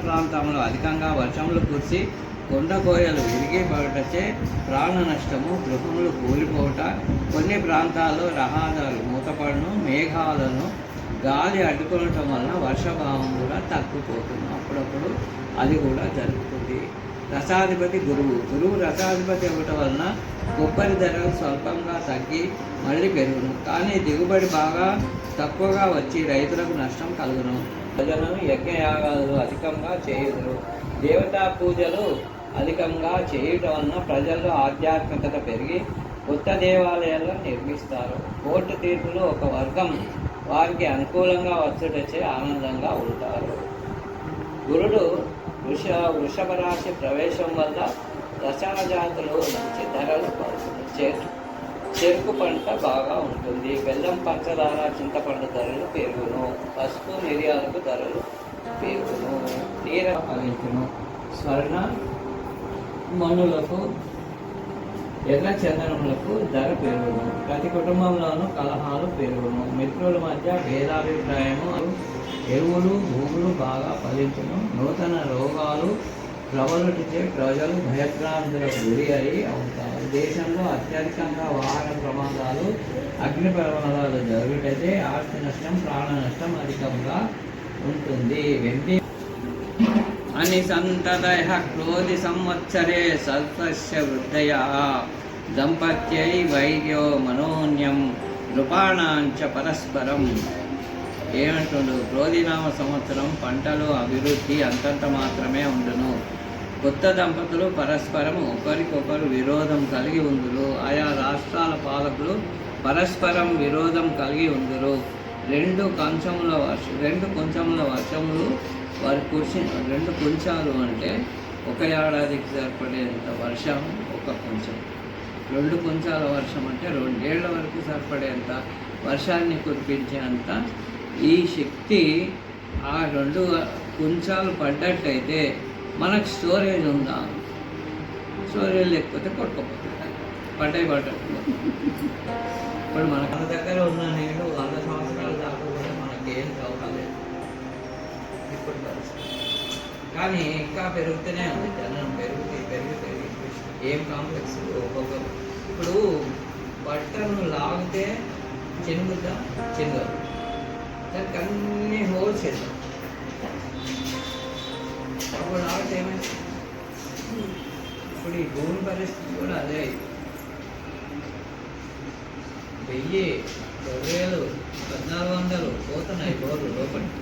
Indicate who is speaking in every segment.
Speaker 1: ప్రాంతంలో అధికంగా వర్షములు కురిసి కొండ కోయలు విరిగిపడటచే ప్రాణ నష్టము, గృహములు కూలిపోవట, కొన్ని ప్రాంతాల్లో రహదారులు మూతపడను, మేఘాలను గాలి అడ్డుకోవటం వలన వర్షభావం కూడా తగ్గిపోతుంది. అప్పుడప్పుడు అది కూడా జరుగుతుంది. రసాధిపతి గురువు రసాధిపతి అవ్వటం వలన కొబ్బరి ధరలు స్వల్పంగా తగ్గి మళ్ళీ పెరుగును, కానీ దిగుబడి బాగా తక్కువగా వచ్చి రైతులకు నష్టం కలుగును. ప్రజలను యజ్ఞయాగాలు అధికంగా చేయుదురు. దేవతా పూజలు అధికంగా చేయటం వలన ప్రజల్లో ఆధ్యాత్మికత పెరిగి కొత్త దేవాలయాలను నిర్మిస్తారు. కోర్టు తీర్పులు ఒక వర్గం వారికి అనుకూలంగా వచ్చుటచే ఆనందంగా ఉంటారు. గురుడు వృషభ రాశి ప్రవేశం వల్ల రసాల జాతులు మంచి ధరలు పడుతుంది. చెరుకు పంట బాగా ఉంటుంది. బెల్లం, పంచదార, చింతపండు ధరలు పెరుగును. పసుపు, మిరియాలకు ధరలు పెరుగును. తీర ఫలించును. స్వర్ణ మన్నులకు, ఎర్ర చందనములకు ధర పెరుగును. ప్రతి కుటుంబంలోనూ కలహాలు పెరుగును. మిత్రుల మధ్య భేదాభిప్రాయము, ఎరువులు, భూములు బాగా ఫలించును. నూతన రోగాలు ప్రబలుటిచే ప్రజలు భయభ్రాంతులకు గురి అయి అవుతారు. దేశంలో అత్యధికంగా వాహన ప్రమాదాలు, అగ్ని ప్రమాదాలు జరుగుటైతే ఆస్తి నష్టం, ప్రాణ నష్టం అధికంగా ఉంటుంది. వెంటి అని సంతతయ క్రోధి సంవత్సరే సత్స్య వృద్ధయ దంపత్యై వైర్యో మనోన్యం నృపాణాంచ పరస్పరం. ఏమంటుండు? క్రోధినామ సంవత్సరం పంటలు అభివృద్ధి అంతంత మాత్రమే ఉండును. కొత్త దంపతులు పరస్పరం ఒకరికొకరు విరోధం కలిగి ఉందురు. ఆయా రాష్ట్రాల పాలకులు పరస్పరం విరోధం కలిగి ఉందురు. రెండు కొంచెముల వర్షములు వారి రెండు కొంచాలు అంటే ఒక ఏడాదికి సరిపడేంత వర్షం ఒక కొంచెం. రెండు కొంచాల వర్షం అంటే 2 ఏళ్ల వరకు సరిపడేంత వర్షాన్ని కురిపించేంత ఈ శక్తి ఆ 2 కొంచాలు పడ్డట్టయితే మనకు స్టోరేజ్ ఉందా? స్టోరేజ్ లేకపోతే కొట్టుకోపోతుంది. పడ్డాయి. ఇప్పుడు మన దగ్గర ఉన్న నీళ్ళు 100 సంవత్సరాల దాకా కూడా మనకేం కావలేదు ఇప్పుడు పరిస్థితి. కానీ ఇంకా పెరుగుతూనే ఉంది. జనం పెరిగి ఏం కాంప్లెక్స్ ఒక్కొక్కరు. ఇప్పుడు బట్టను లాగితే చినుగుద్దా? చినుగదు. దానికి అన్ని హోల్స్ చేద్దాం. అప్పుడు లాగితే ఏమైంది? ఇప్పుడు ఈ భూమి పరిస్థితి కూడా అదే. 1000, 2000, 1400 పోతున్నాయి బోర్లు లోపలికి.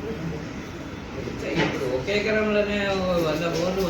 Speaker 1: ఇప్పుడు ఒకే ఎకరంలోనే 100 బోర్లు